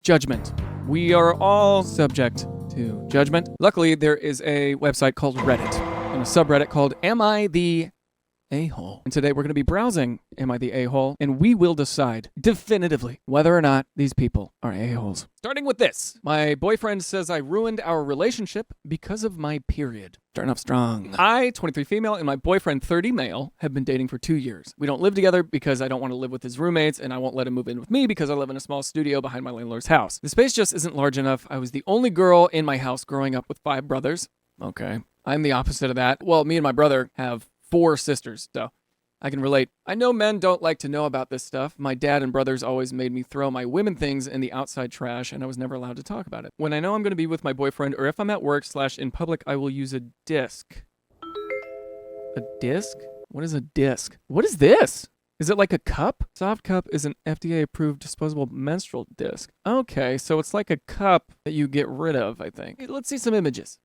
Judgment. We are all subject to judgment. Luckily, there is a website called Reddit and a subreddit called Am I the A-hole? And today we're going to be browsing Am I the A-hole? And we will decide definitively whether or not these people are A-holes. Starting with this. My boyfriend says I ruined our relationship because of my period. Starting off strong. I, 23 female, and my boyfriend, 30 male, have been dating for 2 years. We don't live together because I don't want to live with his roommates, and I won't let him move in with me because I live in a small studio behind my landlord's house. The space just isn't large enough. I was the only girl in my house growing up with 5 brothers. Okay. I'm the opposite of that. Well, me and my brother have 4 sisters, so I can relate. I know men don't like to know about this stuff. My dad and brothers always made me throw my women things in the outside trash, and I was never allowed to talk about it. When I know I'm going to be with my boyfriend, or if I'm at work / in public, I will use a disc. A disc? What is a disc? What is this? Is it like a cup? Soft Cup is an FDA-approved disposable menstrual disc. Okay, so it's like a cup that you get rid of, I think. Hey, let's see some images.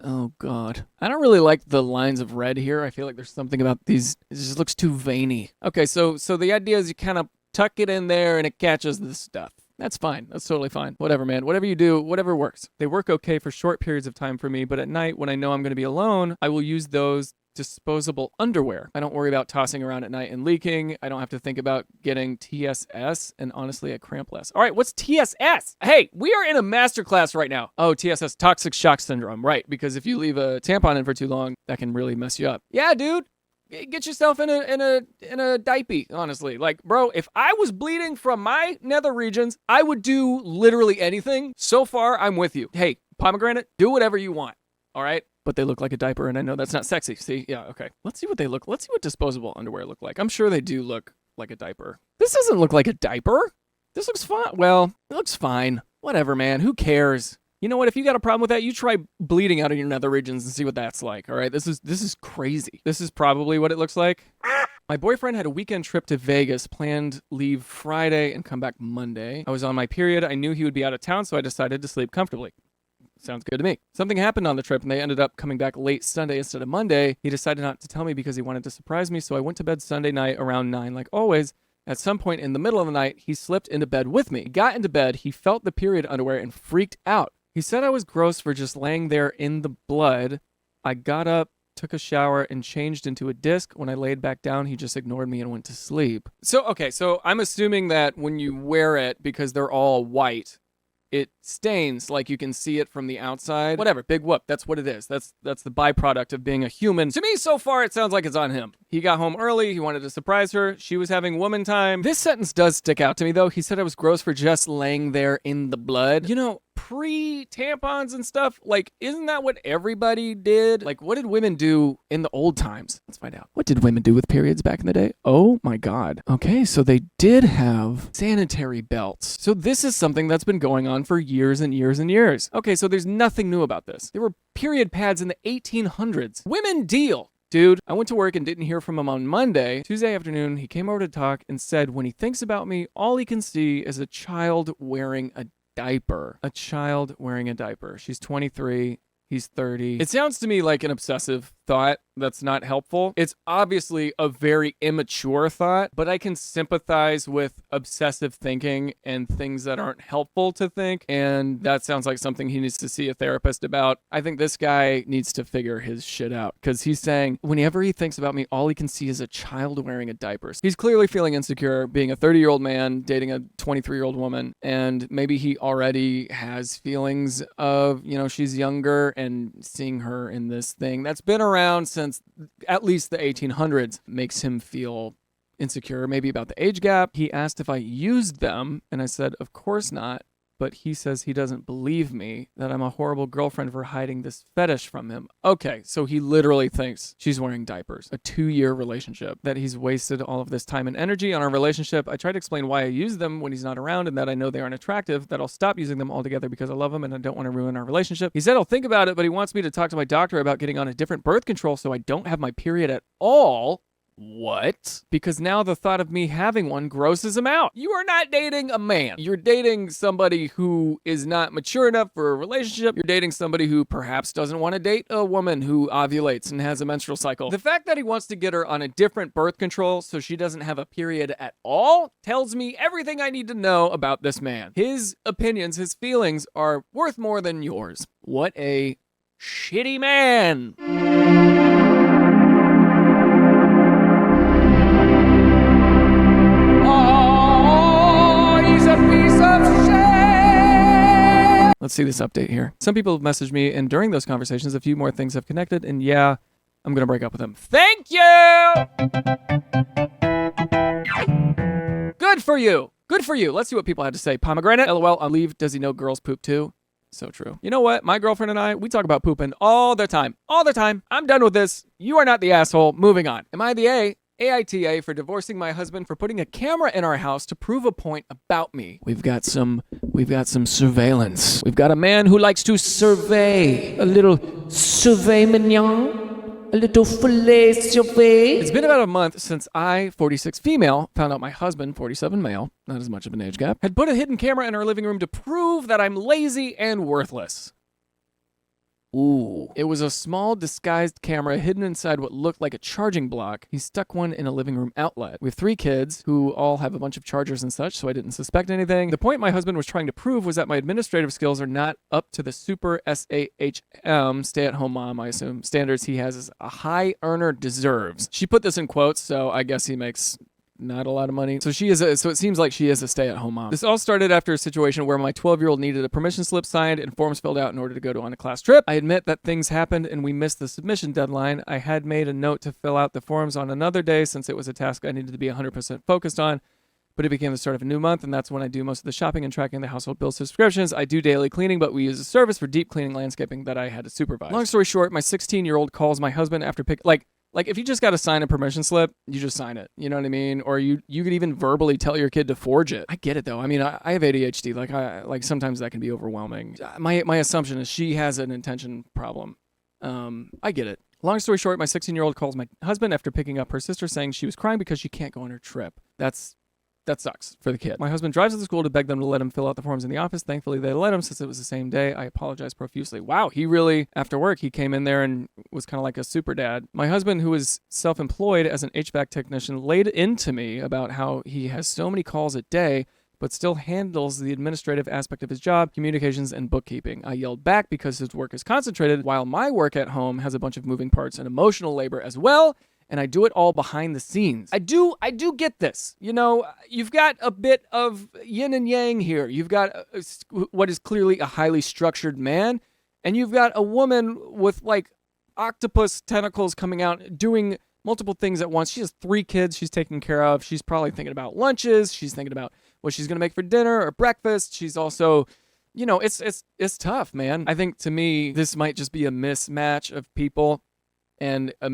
Oh, God. I don't really like the lines of red here. I feel like there's something about these. It just looks too veiny. Okay, so the idea is you kind of tuck it in there and it catches the stuff. That's fine. That's totally fine. Whatever, man. Whatever you do, whatever works. They work okay for short periods of time for me, but at night when I know I'm going to be alone, I will use those disposable underwear. I don't worry about tossing around at night and leaking. I don't have to think about getting TSS, and honestly, I cramp less. All right, what's TSS? Hey, we are in a masterclass right now. Oh, TSS, toxic shock syndrome, right? Because if you leave a tampon in for too long, that can really mess you up. Yeah, dude. Get yourself in a diaper, honestly. Like, bro, if I was bleeding from my nether regions, I would do literally anything. So far, I'm with you. Hey, pomegranate, do whatever you want. All right? But they look like a diaper, and I know that's not sexy. See? Yeah, okay. Let's see what they look. Let's see what disposable underwear look like. I'm sure they do look like a diaper. This doesn't look like a diaper. This looks fine. Well, it looks fine. Whatever, man. Who cares? You know what? If you got a problem with that, you try bleeding out of your nether regions and see what that's like. All right? This is crazy. This is probably what it looks like. My boyfriend had a weekend trip to Vegas, planned leave Friday and come back Monday. I was on my period. I knew he would be out of town, so I decided to sleep comfortably. Sounds good to me. Something happened on the trip and they ended up coming back late Sunday instead of Monday. He decided not to tell me because he wanted to surprise me, so I went to bed Sunday night around 9 like always. At some point in the middle of the night, he slipped into bed with me. He got into bed, he felt the period underwear and freaked out. He said I was gross for just laying there in the blood. I got up, took a shower, and changed into a disc. When I laid back down, he just ignored me and went to sleep. So I'm assuming that when you wear it, because they're all white, it stains, like you can see it from the outside. Whatever, big whoop. That's what it is. That's the byproduct of being a human. To me, so far, it sounds like it's on him. He got home early. He wanted to surprise her. She was having woman time. This sentence does stick out to me, though. He said I was gross for just laying there in the blood. You know, pre-tampons and stuff, like, isn't that what everybody did? Like, what did women do in the old times? Let's find out. What did women do with periods back in the day? Oh my God. Okay, so they did have sanitary belts. So this is something that's been going on for years and years and years. Okay, so there's nothing new about this. There were period pads in the 1800s. Women deal. Dude, I went to work and didn't hear from him on Monday. Tuesday afternoon, he came over to talk and said when he thinks about me, all he can see is a child wearing a diaper. A child wearing a diaper. She's 23. He's 30. It sounds to me like an obsessive thought that's not helpful. It's obviously a very immature thought, but I can sympathize with obsessive thinking and things that aren't helpful to think, and that sounds like something he needs to see a therapist about. I think this guy needs to figure his shit out, because he's saying, whenever he thinks about me, all he can see is a child wearing a diaper. He's clearly feeling insecure, being a 30-year-old man, dating a 23-year-old woman, and maybe he already has feelings of, you know, she's younger, and seeing her in this thing that's been around since at least the 1800s makes him feel insecure, maybe about the age gap. He asked if I used them, and I said, of course not. But he says he doesn't believe me, that I'm a horrible girlfriend for hiding this fetish from him. Okay, so he literally thinks she's wearing diapers. A 2-year relationship, that he's wasted all of this time and energy on our relationship. I try to explain why I use them when he's not around and that I know they aren't attractive, that I'll stop using them altogether because I love him and I don't want to ruin our relationship. He said I'll think about it, but he wants me to talk to my doctor about getting on a different birth control so I don't have my period at all. What? Because now the thought of me having one grosses him out. You are not dating a man. You're dating somebody who is not mature enough for a relationship. You're dating somebody who perhaps doesn't want to date a woman who ovulates and has a menstrual cycle. The fact that he wants to get her on a different birth control so she doesn't have a period at all tells me everything I need to know about this man. His opinions, his feelings are worth more than yours. What a shitty man. Let's see this update here. Some people have messaged me, and during those conversations, a few more things have connected, and yeah, I'm gonna break up with him. Thank you! Good for you! Good for you. Let's see what people had to say. Pomegranate, LOL, on leave, does he know girls poop too? So true. You know what? My girlfriend and I, we talk about pooping all the time. All the time. I'm done with this. You are not the asshole. Moving on. Am I the AITA for divorcing my husband for putting a camera in our house to prove a point about me. We've got some surveillance. We've got a man who likes to survey. A little survey mignon. A little filet survey. It's been about a month since I, 46 female, found out my husband, 47 male, not as much of an age gap, had put a hidden camera in our living room to prove that I'm lazy and worthless. Ooh. It was a small disguised camera hidden inside what looked like a charging block. He stuck one in a living room outlet. We have 3 kids who all have a bunch of chargers and such, so I didn't suspect anything. The point my husband was trying to prove was that my administrative skills are not up to the super SAHM, stay-at-home mom, I assume, standards he has as a high earner deserves. She put this in quotes, so I guess he makes not a lot of money. So it seems like she is a stay-at-home mom. This all started after a situation where my 12-year-old needed a permission slip signed and forms filled out in order to go on a class trip. I admit that things happened and we missed the submission deadline. I had made a note to fill out the forms on another day since it was a task I needed to be 100% focused on, but it became the start of a new month, and that's when I do most of the shopping and tracking the household bill subscriptions. I do daily cleaning, but we use a service for deep cleaning landscaping that I had to supervise. Long story short, my 16-year-old calls my husband after Like, if you just got to sign a permission slip, you just sign it. You know what I mean? Or you could even verbally tell your kid to forge it. I get it, though. I mean, I have ADHD. Like sometimes that can be overwhelming. My assumption is she has an attention problem. I get it. Long story short, my 16-year-old calls my husband after picking up her sister saying she was crying because she can't go on her trip. That sucks for the kid. My husband drives to the school to beg them to let him fill out the forms in the office. Thankfully, they let him since it was the same day. I apologize profusely. Wow, he really, after work, he came in there and was kind of like a super dad. My husband, who is self-employed as an HVAC technician, laid into me about how he has so many calls a day, but still handles the administrative aspect of his job, communications, and bookkeeping. I yelled back because his work is concentrated, while my work at home has a bunch of moving parts and emotional labor as well. And I do it all behind the scenes. I do get this. You know, you've got a bit of yin and yang here. You've got what is clearly a highly structured man, and you've got a woman with like octopus tentacles coming out doing multiple things at once. She has 3 kids she's taking care of. She's probably thinking about lunches. She's thinking about what she's going to make for dinner or breakfast. She's also, you know, it's tough, man. I think to me, this might just be a mismatch of people and a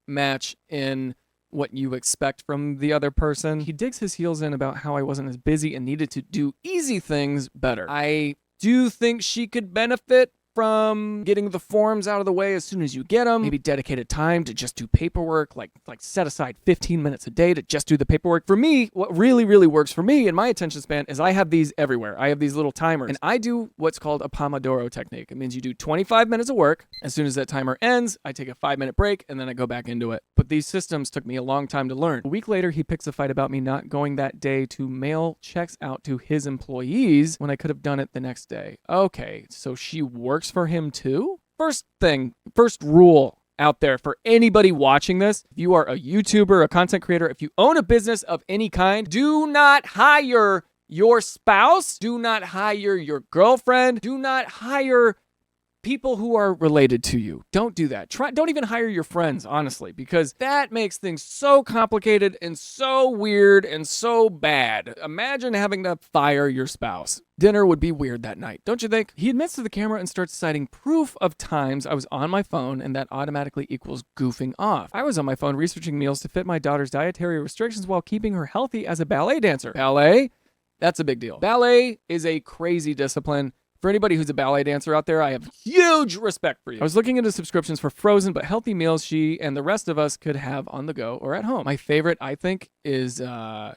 match in what you expect from the other person. He digs his heels in about how I wasn't as busy and needed to do easy things better. I do think she could benefit from getting the forms out of the way as soon as you get them. Maybe dedicated time to just do paperwork, like set aside 15 minutes a day to just do the paperwork. For me, what really, really works for me in my attention span is I have these everywhere. I have these little timers, and I do what's called a Pomodoro technique. It means you do 25 minutes of work. As soon as that timer ends, I take a 5-minute break, and then I go back into it. But these systems took me a long time to learn. A week later, he picks a fight about me not going that day to mail checks out to his employees when I could have done it the next day. Okay, so she works for him too? First rule out there for anybody watching this: if you are a YouTuber, a content creator, if you own a business of any kind, do not hire your spouse, do not hire your girlfriend, do not hire people who are related to you. Don't do that. Don't even hire your friends, honestly, because that makes things so complicated and so weird and so bad. Imagine having to fire your spouse. Dinner would be weird that night, don't you think? He admits to the camera and starts citing proof of times I was on my phone, and that automatically equals goofing off. I was on my phone researching meals to fit my daughter's dietary restrictions while keeping her healthy as a ballet dancer. Ballet? That's a big deal. Ballet is a crazy discipline. For anybody who's a ballet dancer out there, I have huge respect for you. I was looking into subscriptions for frozen but healthy meals she and the rest of us could have on the go or at home. My favorite, I think, is the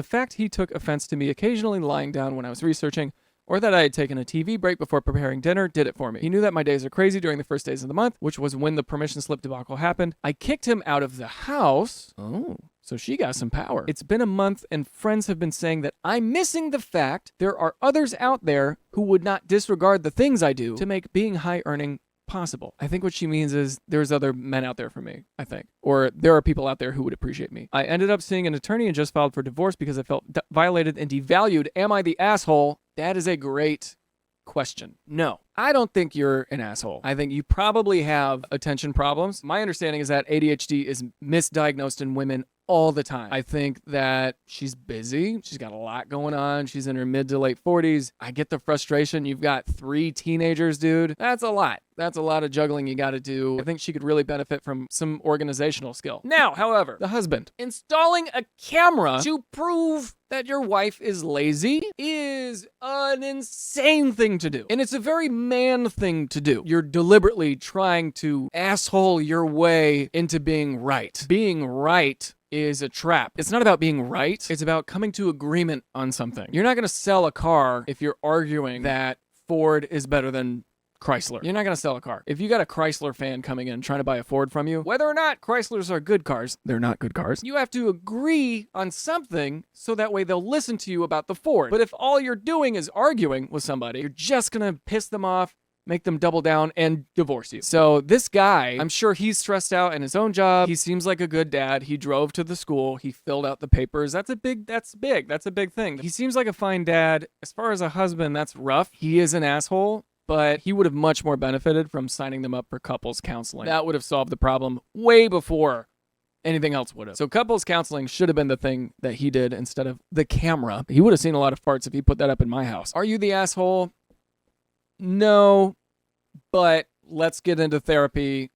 fact he took offense to me occasionally lying down when I was researching, or that I had taken a TV break before preparing dinner, did it for me. He knew that my days are crazy during the first days of the month, which was when the permission slip debacle happened. I kicked him out of the house. Oh, so she got some power. It's been a month and friends have been saying that I'm missing the fact there are others out there who would not disregard the things I do to make being high earning possible. I think what she means is there's other men out there for me, I think. Or there are people out there who would appreciate me. I ended up seeing an attorney and just filed for divorce because I felt violated and devalued. Am I the asshole? That is a great question. No, I don't think you're an asshole. I think you probably have attention problems. My understanding is that ADHD is misdiagnosed in women all the time. I think that she's busy. She's got a lot going on. She's in her mid to late 40s. I get the frustration. You've got 3 teenagers, dude. That's a lot. That's a lot of juggling you got to do. I think she could really benefit from some organizational skill. Now, however, the husband. Installing a camera to prove that your wife is lazy is an insane thing to do. And it's a very man thing to do. You're deliberately trying to asshole your way into being right. Being right is a trap. It's not about being right. It's about coming to agreement on something. You're not going to sell a car if you're arguing that Ford is better than Chrysler. You're not going to sell a car. If you got a Chrysler fan coming in trying to buy a Ford from you, whether or not Chryslers are good cars, they're not good cars. You have to agree on something so that way they'll listen to you about the Ford. But if all you're doing is arguing with somebody, you're just going to piss them off, make them double down, and divorce you. So this guy, I'm sure he's stressed out in his own job. He seems like a good dad. He drove to the school. He filled out the papers. That's big. That's a big thing. He seems like a fine dad. As far as a husband, that's rough. He is an asshole, but he would have much more benefited from signing them up for couples counseling. That would have solved the problem way before anything else would have. So couples counseling should have been the thing that he did instead of the camera. He would have seen a lot of farts if he put that up in my house. Are you the asshole? No, but let's get into therapy.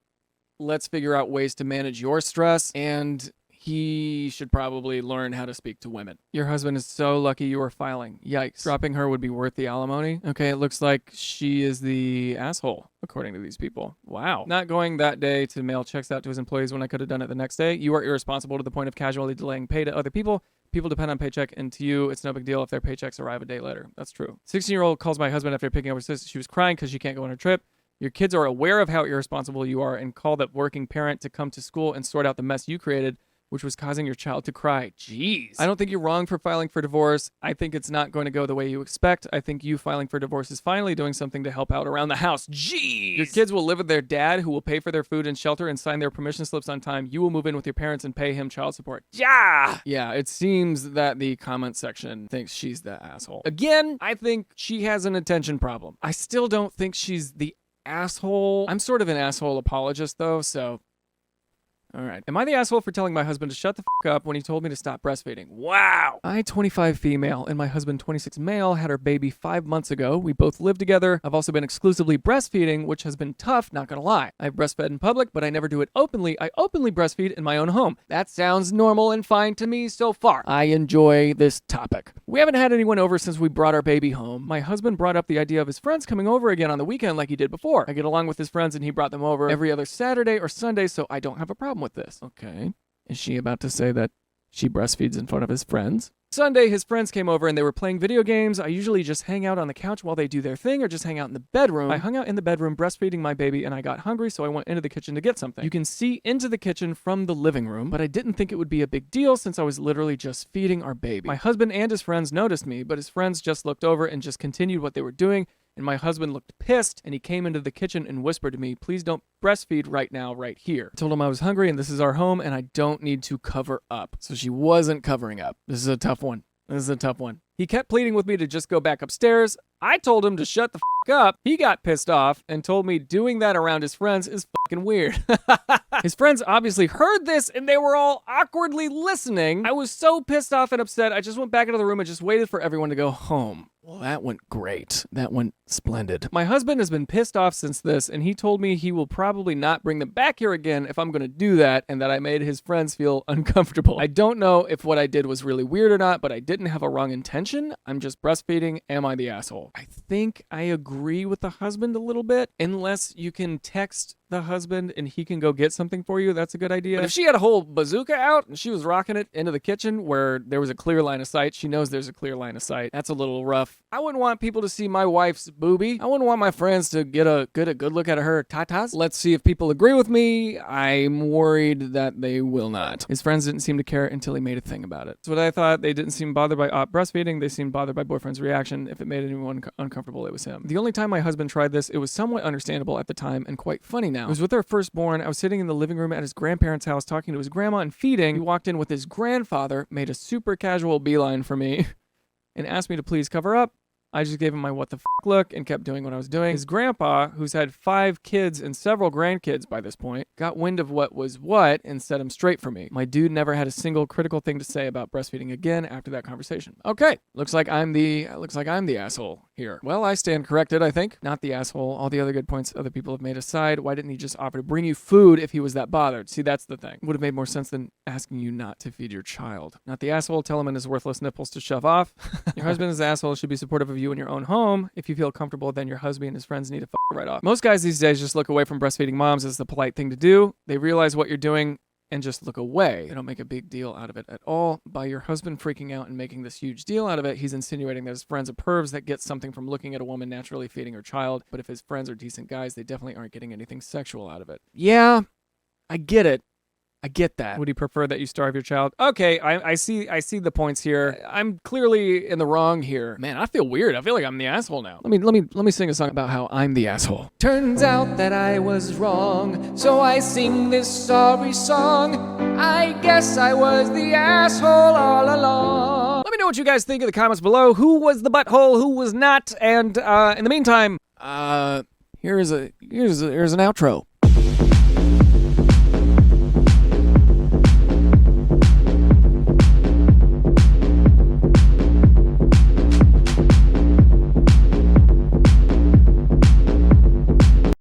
Let's figure out ways to manage your stress, and he should probably learn how to speak to women. Your husband is so lucky you are filing. Yikes. Dropping her would be worth the alimony. Okay, it looks like she is the asshole, according to these people. Wow. Not going that day to mail checks out to his employees when I could have done it the next day. You are irresponsible to the point of casually delaying pay to other people. People depend on paycheck, and to you, it's no big deal if their paychecks arrive a day later. That's true. 16-year-old calls my husband after picking up her sister. She was crying because she can't go on her trip. Your kids are aware of how irresponsible you are and call that working parent to come to school and sort out the mess you created, which was causing your child to cry. Jeez. I don't think you're wrong for filing for divorce. I think it's not going to go the way you expect. I think you filing for divorce is finally doing something to help out around the house. Jeez. Your kids will live with their dad, who will pay for their food and shelter and sign their permission slips on time. You will move in with your parents and pay him child support. Yeah. Yeah, it seems that the comment section thinks she's the asshole. Again, I think she has an attention problem. I still don't think she's the asshole. I'm sort of an asshole apologist, though, so... All right. Am I the asshole for telling my husband to shut the f*** up when he told me to stop breastfeeding? Wow. I, 25 female, and my husband, 26 male, had our baby 5 months ago. We both live together. I've also been exclusively breastfeeding, which has been tough, not gonna lie. I've breastfed in public, but I never do it openly. I openly breastfeed in my own home. That sounds normal and fine to me so far. I enjoy this topic. We haven't had anyone over since we brought our baby home. My husband brought up the idea of his friends coming over again on the weekend like he did before. I get along with his friends, and he brought them over every other Saturday or Sunday, so I don't have a problem with this. Okay. Is she about to say that she breastfeeds in front of his friends? Sunday, his friends came over and they were playing video games. I usually just hang out on the couch while they do their thing or just hang out in the bedroom. I hung out in the bedroom breastfeeding my baby and I got hungry, so I went into the kitchen to get something. You can see into the kitchen from the living room, but I didn't think it would be a big deal since I was literally just feeding our baby. My husband and his friends noticed me, but his friends just looked over and just continued what they were doing. And my husband looked pissed, and he came into the kitchen and whispered to me, "Please don't breastfeed right now, right here." I told him I was hungry, and this is our home, and I don't need to cover up. So she wasn't covering up. This is a tough one. He kept pleading with me to just go back upstairs. I told him to shut the f*** up. He got pissed off and told me doing that around his friends is fucking weird. His friends obviously heard this and they were all awkwardly listening. I was so pissed off and upset, I just went back into the room and just waited for everyone to go home. Well, that went great. That went splendid. My husband has been pissed off since this, and he told me he will probably not bring them back here again if I'm going to do that, and that I made his friends feel uncomfortable. I don't know if what I did was really weird or not, but I didn't have a wrong intention. I'm just breastfeeding. Am I the asshole? I think I agree with the husband a little bit, unless you can text the husband and he can go get something for you. That's a good idea. But if she had a whole bazooka out and she was rocking it into the kitchen where there was a clear line of sight, she knows there's a clear line of sight. That's a little rough. I wouldn't want people to see my wife's boobie. I wouldn't want my friends to get a good look at her tatas. Let's see if people agree with me. I'm worried that they will not. His friends didn't seem to care until he made a thing about it. That's what I thought. They didn't seem bothered by breastfeeding. They seemed bothered by boyfriend's reaction. If it made anyone uncomfortable, it was him. The only time my husband tried this, it was somewhat understandable at the time and quite funny now. It was with our firstborn. I was sitting in the living room at his grandparents' house talking to his grandma and feeding. He walked in with his grandfather, made a super casual beeline for me, and asked me to please cover up. I just gave him my what the f*** look and kept doing what I was doing. His grandpa, who's had 5 kids and several grandkids by this point, got wind of what was what and set him straight for me. My dude never had a single critical thing to say about breastfeeding again after that conversation. Okay, looks like I'm the asshole here. Well, I stand corrected, I think. Not the asshole. All the other good points other people have made aside. Why didn't he just offer to bring you food if he was that bothered? See, that's the thing. Would have made more sense than asking you not to feed your child. Not the asshole. Tell him and his worthless nipples to shove off. Your husband is an asshole. Should be supportive of you in your own home. If you feel comfortable, then your husband and his friends need to right off. Most guys these days just look away from breastfeeding moms as the polite thing to do. They realize what you're doing and just look away. They don't make a big deal out of it at all. By your husband freaking out and making this huge deal out of it, he's insinuating that his friends are pervs that get something from looking at a woman naturally feeding her child. But if his friends are decent guys, they definitely aren't getting anything sexual out of it. Yeah, I get it. I get that. Would he prefer that you starve your child? Okay, I see the points here. I'm clearly in the wrong here. Man, I feel weird. I feel like I'm the asshole now. Let me sing a song about how I'm the asshole. Turns out that I was wrong, so I sing this sorry song. I guess I was the asshole all along. Let me know what you guys think in the comments below. Who was the butthole? Who was not? And in the meantime, here's an outro.